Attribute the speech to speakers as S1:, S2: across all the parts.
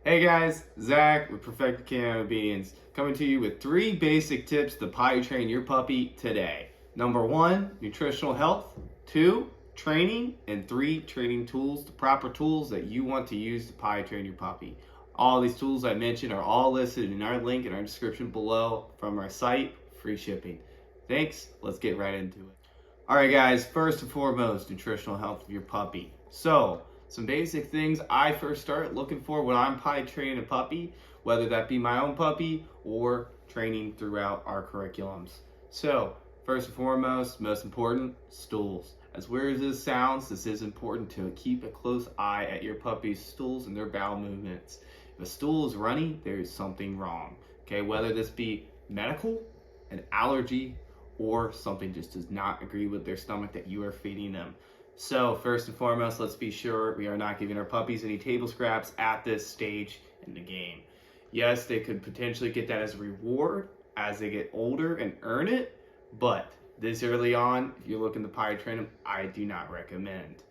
S1: Hey guys, Zach with Perfect Canine Obedience coming to you with 3 basic tips to potty train your puppy today. Number 1, nutritional health. 2, training. And 3, training tools, the proper tools that you want to use to potty train your puppy. All these tools I mentioned are all listed in our link in our description below from our site, free shipping. Thanks, let's get right into it. Alright guys, first and foremost, nutritional health of your puppy. So, some basic things I first start looking for when I'm potty training a puppy, whether that be my own puppy or training throughout our curriculums. So, first and foremost, most important, stools. As weird as this sounds, this is important to keep a close eye at your puppy's stools and their bowel movements. If a stool is runny, there is something wrong. Okay, whether this be medical, an allergy, or something just does not agree with their stomach that you are feeding them. So first and foremost, let's be sure we are not giving our puppies any table scraps at this stage in the game. Yes, they could potentially get that as a reward as they get older and earn it, but this early on, if you're looking to potty train them, I do not recommend.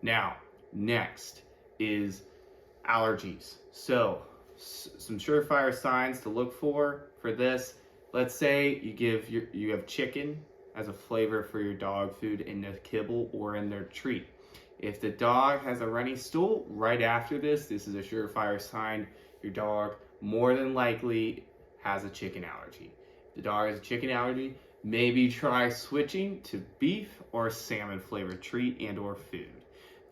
S1: Now, next is allergies. So some surefire signs to look for this. Let's say you have chicken as a flavor for your dog food in the kibble or in their treat. If the dog has a runny stool right after this is a surefire sign your dog more than likely has a chicken allergy. If the dog has a chicken allergy, maybe try switching to beef or salmon flavored treat and or food.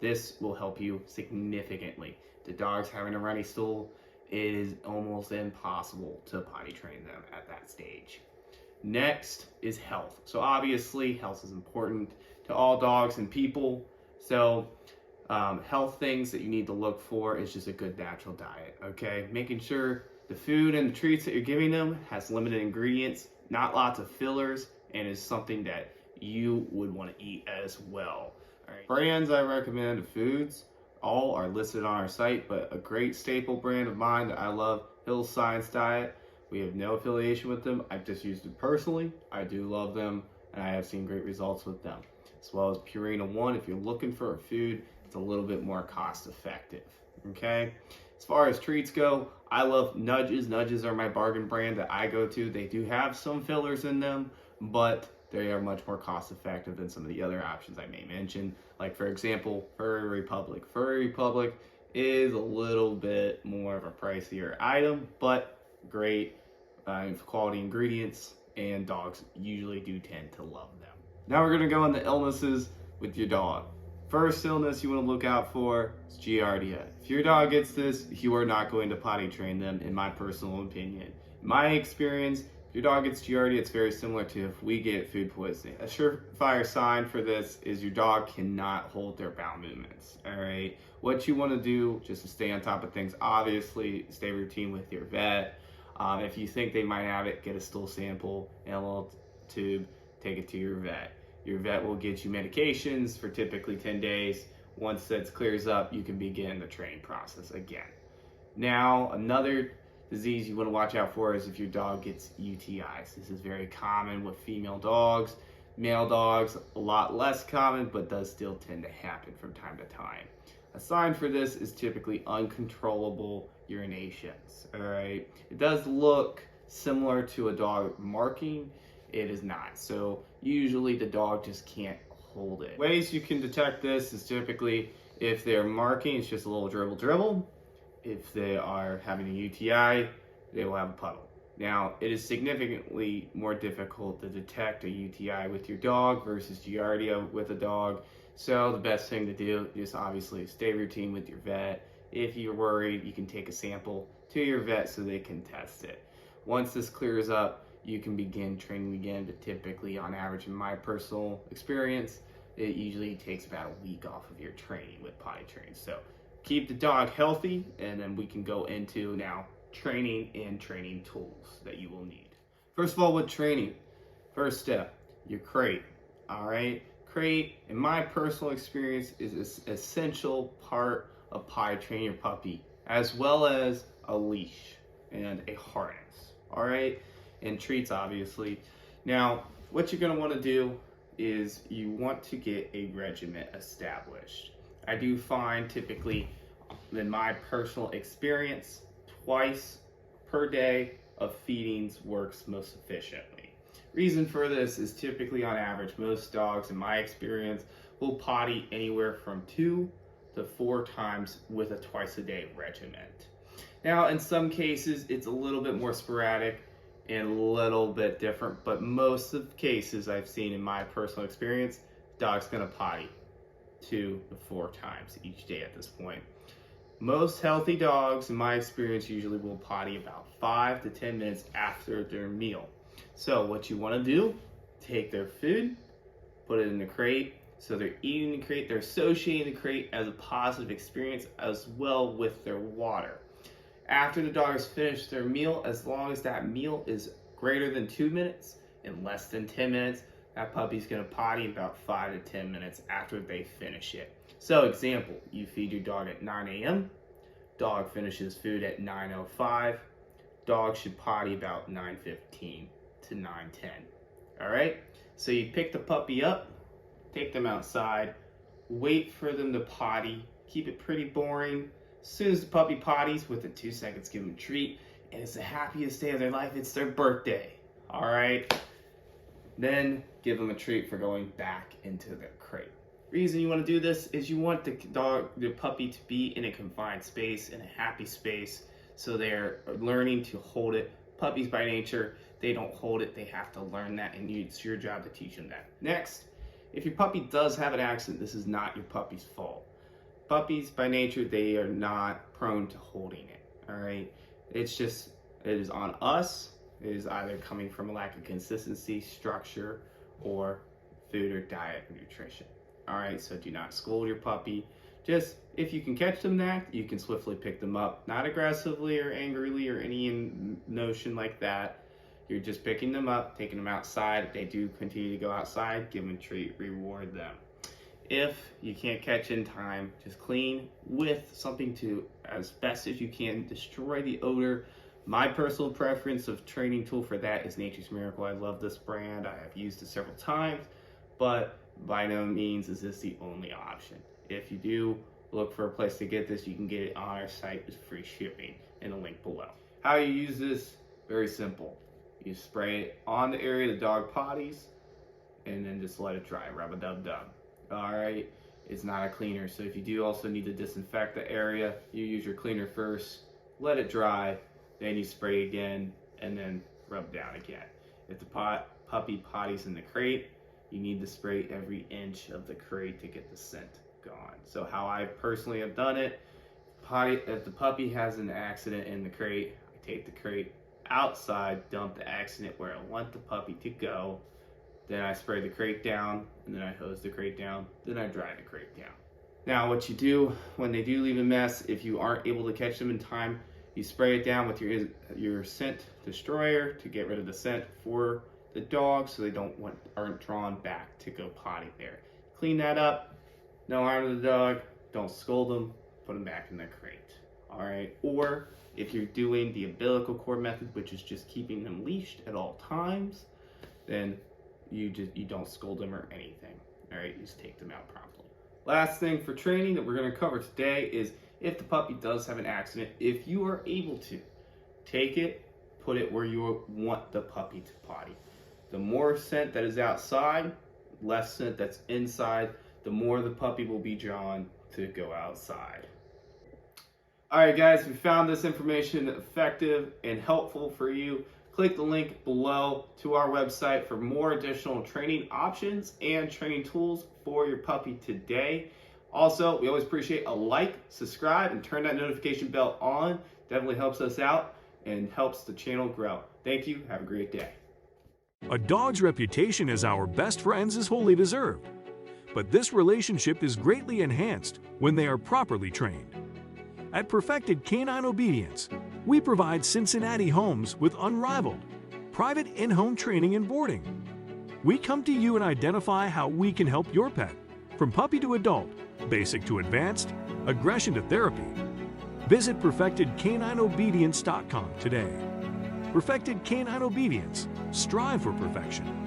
S1: This will help you significantly. If the dog's having a runny stool, it is almost impossible to potty train them at that stage. Next is health. So obviously health is important to all dogs and people. So health things that you need to look for is just a good natural diet, okay? Making sure the food and the treats that you're giving them has limited ingredients, not lots of fillers, and is something that you would want to eat as well. All right. Brands I recommend of foods, all are listed on our site, but a great staple brand of mine that I love, Hill's Science Diet. We have no affiliation with them. I've just used it personally. I do love them, and I have seen great results with them. As well as Purina One, if you're looking for a food, it's a little bit more cost effective, okay? As far as treats go, I love Nudges. Nudges are my bargain brand that I go to. They do have some fillers in them, but they are much more cost effective than some of the other options I may mention. Like for example, Furry Republic. Furry Republic is a little bit more of a pricier item, but great quality ingredients, and dogs usually do tend to love them. Now we're gonna go into illnesses with your dog. First illness you wanna look out for is Giardia. If your dog gets this, you are not going to potty train them, in my personal opinion. In my experience, if your dog gets Giardia, it's very similar to if we get food poisoning. A surefire sign for this is your dog cannot hold their bowel movements, all right? What you wanna do, just to stay on top of things, obviously stay routine with your vet. If you think they might have it, get a stool sample and a little tube, take it to your vet. Your vet will get you medications for typically 10 days. Once that clears up, you can begin the training process again. Now, another disease you want to watch out for is if your dog gets UTIs. This is very common with female dogs. Male dogs, a lot less common, but does still tend to happen from time to time. A sign for this is typically uncontrollable urinations, all right? It does look similar to a dog marking. It is not. So usually the dog just can't hold it. Ways you can detect this is typically if they're marking, it's just a little dribble dribble. If they are having a UTI, they will have a puddle. Now, it is significantly more difficult to detect a UTI with your dog versus Giardia with a dog. So the best thing to do is obviously stay routine with your vet. If you're worried, you can take a sample to your vet so they can test it. Once this clears up, you can begin training again, but typically on average, in my personal experience, it usually takes about a week off of your training with potty training. So keep the dog healthy, and then we can go into now training and training tools that you will need. First of all, with training, first step, your crate, all right? Crate, in my personal experience, is an essential part of potty training your puppy, as well as a leash and a harness, all right? And treats, obviously. Now, what you're gonna wanna do is you want to get a regimen established. I do find typically, in my personal experience, twice per day of feedings works most efficiently. Reason for this is typically on average, most dogs in my experience will potty anywhere from 2 to 4 times with a twice a day regimen. Now, in some cases, it's a little bit more sporadic and a little bit different, but most of the cases I've seen in my personal experience, dog's gonna potty 2 to 4 times each day at this point. Most healthy dogs, in my experience, usually will potty about 5 to 10 minutes after their meal. So what you wanna do, take their food, put it in the crate, so they're eating the crate, they're associating the crate as a positive experience as well with their water. After the dog has finished their meal, as long as that meal is greater than 2 minutes and less than 10 minutes, that puppy's gonna potty about 5 to 10 minutes after they finish it. So example, you feed your dog at 9 a.m., dog finishes food at 9:05, dog should potty about 9:15 to 9:10. All right, so you pick the puppy up, take them outside, wait for them to potty, keep it pretty boring. As soon as the puppy potties, within 2 seconds, give them a treat, and it's the happiest day of their life. It's their birthday, all right? Then give them a treat for going back into their crate. Reason you want to do this is you want the puppy to be in a confined space, in a happy space, so they're learning to hold it. Puppies by nature, they don't hold it, they have to learn that, and it's your job to teach them that. Next, if your puppy does have an accident, this is not your puppy's fault. Puppies by nature, they are not prone to holding it, all right? It is on us. It is either coming from a lack of consistency, structure, or food or diet or nutrition, all right? So do not scold your puppy. Just, if you can catch them in act, you can swiftly pick them up, not aggressively or angrily or any notion like that. You're just picking them up, taking them outside. If they do continue to go outside, give them a treat, reward them. If you can't catch in time, just clean with something to, as best as you can, destroy the odor. My personal preference of training tool for that is Nature's Miracle. I love this brand. I have used it several times, but by no means is this the only option. If you do look for a place to get this, you can get it on our site with free shipping in the link below. How you use this, very simple. You spray it on the area the dog potties, and then just let it dry, rub-a-dub-dub. All right, it's not a cleaner, so if you do also need to disinfect the area, you use your cleaner first, let it dry, then you spray again, and then rub down again. If the puppy potties in the crate, you need to spray every inch of the crate to get the scent gone. So how I personally have done it, if the puppy has an accident in the crate, I take the crate outside, dump the accident where I want the puppy to go, then I spray the crate down, and then I hose the crate down, then I dry the crate down. Now what you do when they do leave a mess, if you aren't able to catch them in time, you spray it down with your scent destroyer to get rid of the scent for the dog so they aren't drawn back to go potty there. Clean that up, no harm to the dog, don't scold them, put them back in the crate. All right, or if you're doing the umbilical cord method, which is just keeping them leashed at all times, then you don't scold them or anything. All right, you just take them out promptly. Last thing for training that we're going to cover today is if the puppy does have an accident, if you are able to, take it, put it where you want the puppy to potty. The more scent that is outside, less scent that's inside, the more the puppy will be drawn to go outside. All right, guys, if you found this information effective and helpful for you, click the link below to our website for more additional training options and training tools for your puppy today. Also, we always appreciate a like, subscribe, and turn that notification bell on. Definitely helps us out and helps the channel grow. Thank you. Have a great day.
S2: A dog's reputation as our best friends is wholly deserved, but this relationship is greatly enhanced when they are properly trained. At Perfected Canine Obedience, we provide Cincinnati homes with unrivaled, private in-home training and boarding. We come to you and identify how we can help your pet, from puppy to adult, basic to advanced, aggression to therapy. Visit PerfectedCanineObedience.com today. Perfected Canine Obedience. Strive for perfection.